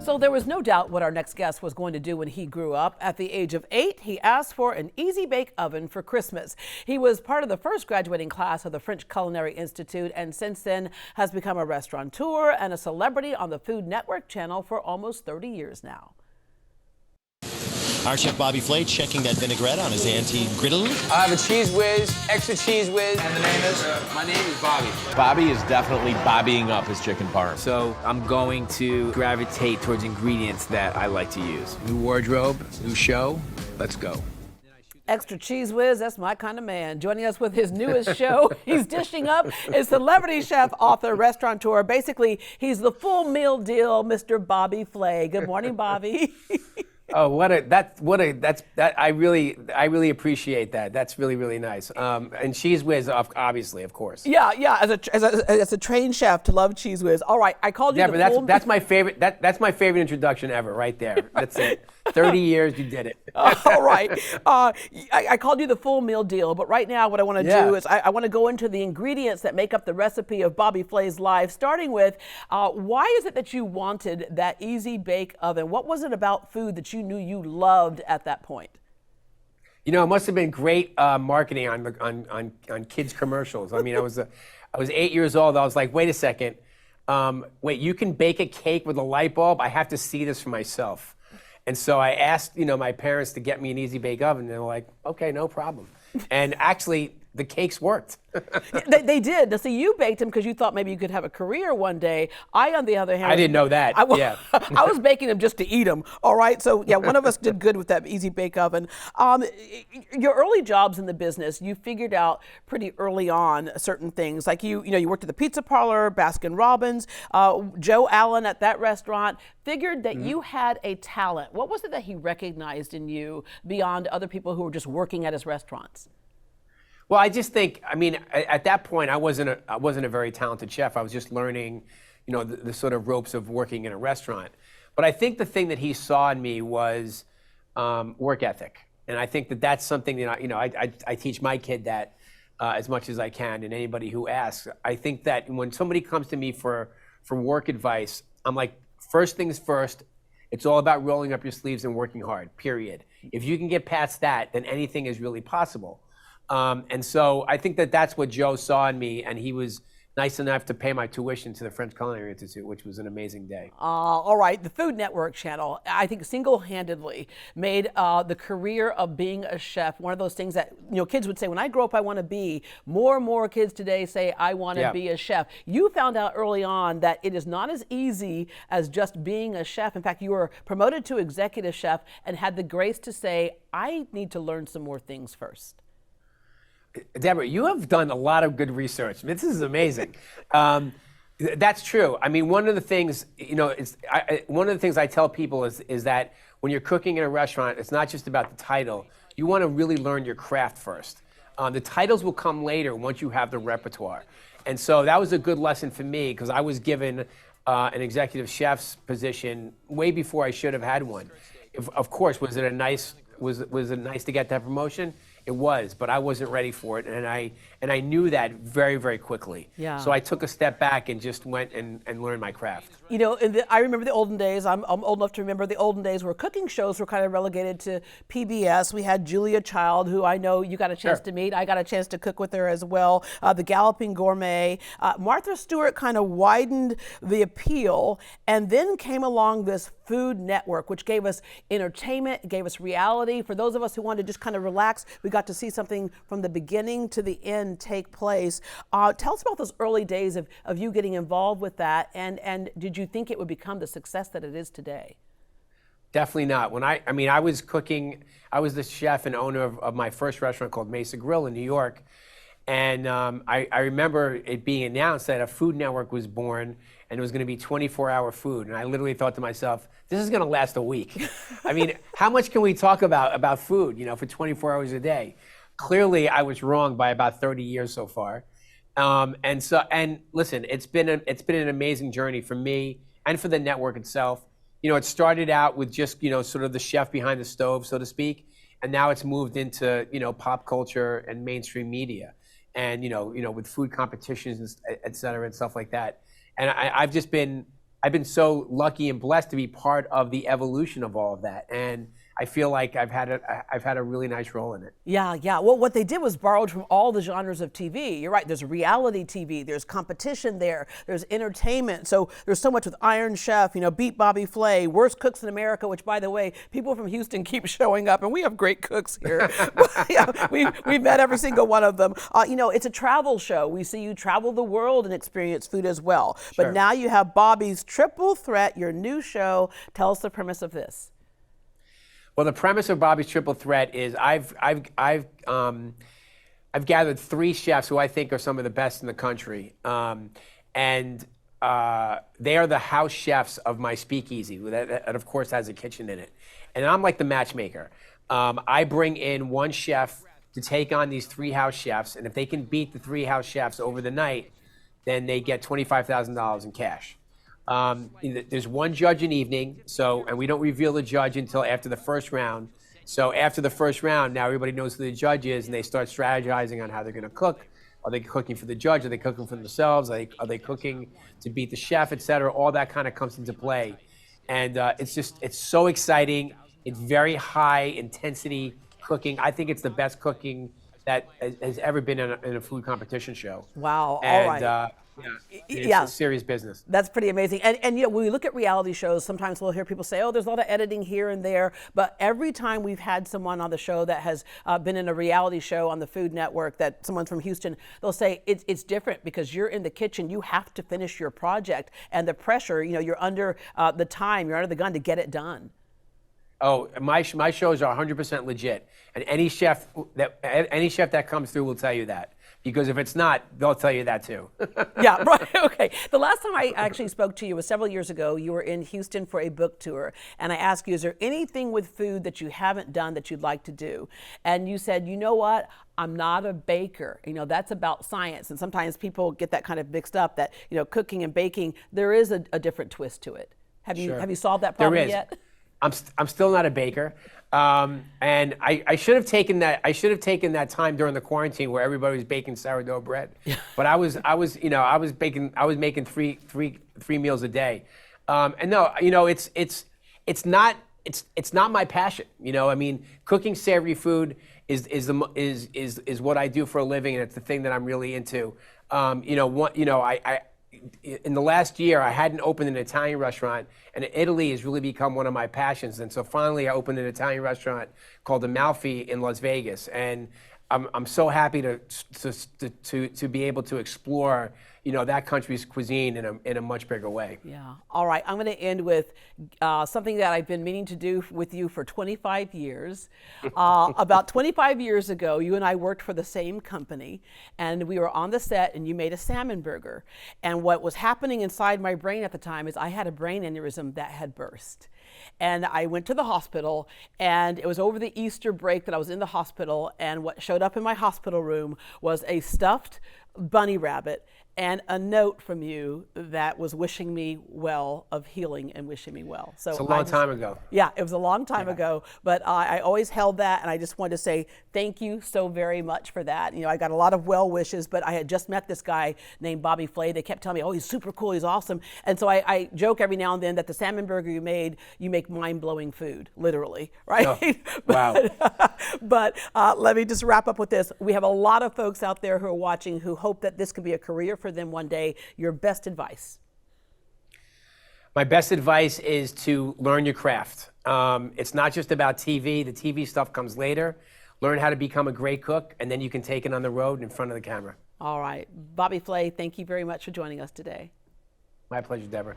So there was no doubt what our next guest was going to do when he grew up. At the age of 8, he asked for an easy bake oven for Christmas. He was part of the first graduating class of the French Culinary Institute, and since then has become a restaurateur and a celebrity on the Food Network channel for almost 30 years now. Our chef Bobby Flay checking that vinaigrette on his anti-griddle. I have a cheese whiz, extra cheese whiz. And the name is? My name is Bobby. Bobby is definitely bobbying up his chicken parm. So I'm going to gravitate towards ingredients that I like to use. New wardrobe, new show, let's go. Extra cheese whiz, that's my kind of man. Joining us with his newest show, he's dishing up, is celebrity chef, author, restaurateur. Basically, he's the full meal deal, Mr. Bobby Flay. Good morning, Bobby. Oh, I really appreciate that. That's really nice. And cheese whiz, obviously, of course. Yeah. As a trained chef, to love cheese whiz. All right, I called you. Yeah, but that's my favorite. That's my favorite introduction ever, right there. That's it. 30 years, you did it. All right. I called you the full meal deal, but right now what I want to do is I want to go into the ingredients that make up the recipe of Bobby Flay's life, starting with why is it that you wanted that easy bake oven? What was it about food that you knew you loved at that point? You know, it must have been great marketing on kids' commercials. I mean, I was 8 years old. I was like, wait a second. Wait, you can bake a cake with a light bulb? I have to see this for myself. And so I asked, my parents to get me an easy bake oven. And they were like, okay, no problem. And actually, the cakes worked. They did. Now, see, you baked them because you thought maybe you could have a career one day. I, on the other hand, I didn't know that. I was baking them just to eat them. All right. So yeah, one of us did good with that easy bake oven. Your early jobs in the business, you figured out pretty early on certain things. Like you worked at the pizza parlor, Baskin Robbins, Joe Allen at that restaurant. Figured that you had a talent. What was it that he recognized in you beyond other people who were just working at his restaurants? Well, I just think, at that point, I wasn't a very talented chef. I was just learning, the sort of ropes of working in a restaurant. But I think the thing that he saw in me was work ethic, and I think that that's something that I teach my kid that as much as I can, and anybody who asks. I think that when somebody comes to me for work advice, I'm like, first things first. It's all about rolling up your sleeves and working hard. Period. If you can get past that, then anything is really possible. And so I think that that's what Joe saw in me, and he was nice enough to pay my tuition to the French Culinary Institute, which was an amazing day. All right, the Food Network channel, I think single-handedly made the career of being a chef one of those things that kids would say, when I grow up, I want to be. More and more kids today say, I want to be a chef. You found out early on that it is not as easy as just being a chef. In fact, you were promoted to executive chef and had the grace to say, I need to learn some more things first. Deborah, you have done a lot of good research. This is amazing. That's true. I mean, one of the things, one of the things I tell people is that when you're cooking in a restaurant, it's not just about the title. You want to really learn your craft first. The titles will come later once you have the repertoire. And so that was a good lesson for me because I was given an executive chef's position way before I should have had one. Of course, was it nice to get that promotion? It was, but I wasn't ready for it, and I knew that very, very quickly. Yeah. So I took a step back and just went and learned my craft. I remember the olden days. I'm old enough to remember the olden days where cooking shows were kind of relegated to PBS. We had Julia Child, who I know you got a chance to meet. I got a chance to cook with her as well. The Galloping Gourmet. Martha Stewart kind of widened the appeal, and then came along this Food Network, which gave us entertainment, gave us reality. For those of us who wanted to just kind of relax, we got to see something from the beginning to the end take place. Tell us about those early days of you getting involved with that, and did you think it would become the success that it is today? Definitely not. When I was cooking, I was the chef and owner of my first restaurant called Mesa Grill in New York. And I remember it being announced that a Food Network was born and it was going to be 24-hour food. And I literally thought to myself, this is going to last a week. I mean, how much can we talk about food, for 24 hours a day? Clearly, I was wrong by about 30 years so far. And listen, it's been an amazing journey for me and for the network itself. It started out with just, sort of the chef behind the stove, so to speak. And now it's moved into, pop culture and mainstream media. And, with food competitions, et cetera, and stuff like that. And I've just been I've been so lucky and blessed to be part of the evolution of all of that, and I feel like I've had a really nice role in it. Yeah, yeah. Well, what they did was borrowed from all the genres of TV. You're right. There's reality TV. There's competition there. There's entertainment. So there's so much with Iron Chef, Beat Bobby Flay, Worst Cooks in America, which, by the way, people from Houston keep showing up, and we have great cooks here. Yeah, we've met every single one of them. It's a travel show. We see you travel the world and experience food as well. Sure. But now you have Bobby's Triple Threat, your new show. Tell us the premise of this. Well, the premise of Bobby's Triple Threat is I've gathered 3 chefs who I think are some of the best in the country, and they are the house chefs of my speakeasy that of course has a kitchen in it, and I'm like the matchmaker. I bring in one chef to take on these 3 house chefs, and if they can beat the 3 house chefs over the night, then they get $25,000 in cash. There's one judge an evening, and we don't reveal the judge until after the first round. So after the first round, now everybody knows who the judge is, and they start strategizing on how they're going to cook. Are they cooking for the judge? Are they cooking for themselves? Are they cooking to beat the chef, et cetera? All that kind of comes into play. And it's so exciting. It's very high intensity cooking. I think it's the best cooking that has ever been in a food competition show. Wow, and, all right. It's serious business. That's pretty amazing. And when we look at reality shows, sometimes we'll hear people say, oh, there's a lot of editing here and there. But every time we've had someone on the show that has been in a reality show on the Food Network, that someone's from Houston, they'll say it's different because you're in the kitchen. You have to finish your project. And the pressure, you're under the time, you're under the gun to get it done. Oh, my shows are 100% legit. And any chef that comes through will tell you that. Because if it's not, they'll tell you that too. Yeah, right. Okay. The last time I actually spoke to you was several years ago. You were in Houston for a book tour. And I asked you, is there anything with food that you haven't done that you'd like to do? And you said, you know what? I'm not a baker. That's about science. And sometimes people get that kind of mixed up that, cooking and baking, there is a different twist to it. Have you solved that problem yet? I'm still not a baker, and I should have taken that time during the quarantine where everybody was baking sourdough bread. But I was making three meals a day, and no, it's not my passion. I mean, cooking savory food is what I do for a living, and it's the thing that I'm really into. In the last year, I hadn't opened an Italian restaurant, and Italy has really become one of my passions. And so finally, I opened an Italian restaurant called Amalfi in Las Vegas, and I'm so happy to be able to explore that country's cuisine in a much bigger way. Yeah. All right. I'm going to end with something that I've been meaning to do with you for 25 years. About 25 years ago, you and I worked for the same company, and we were on the set, and you made a salmon burger. And what was happening inside my brain at the time is I had a brain aneurysm that had burst. And I went to the hospital, and it was over the Easter break that I was in the hospital, and what showed up in my hospital room was a stuffed bunny rabbit and a note from you that was wishing me well, of healing and wishing me well. So it's a long time ago. Yeah, it was a long time ago, but I always held that, and I just wanted to say thank you so very much for that. I got a lot of well wishes, but I had just met this guy named Bobby Flay. They kept telling me, oh, he's super cool, he's awesome. And so I joke every now and then that the salmon burger you make mind-blowing food, literally, right? Oh, wow. But let me just wrap up with this. We have a lot of folks out there who are watching who hope that this could be a career for them one day. Your best advice? My best advice is to learn your craft. It's not just about TV. The TV stuff comes later. Learn how to become a great cook, and then you can take it on the road in front of the camera. All right. Bobby Flay, thank you very much for joining us today. My pleasure, Deborah.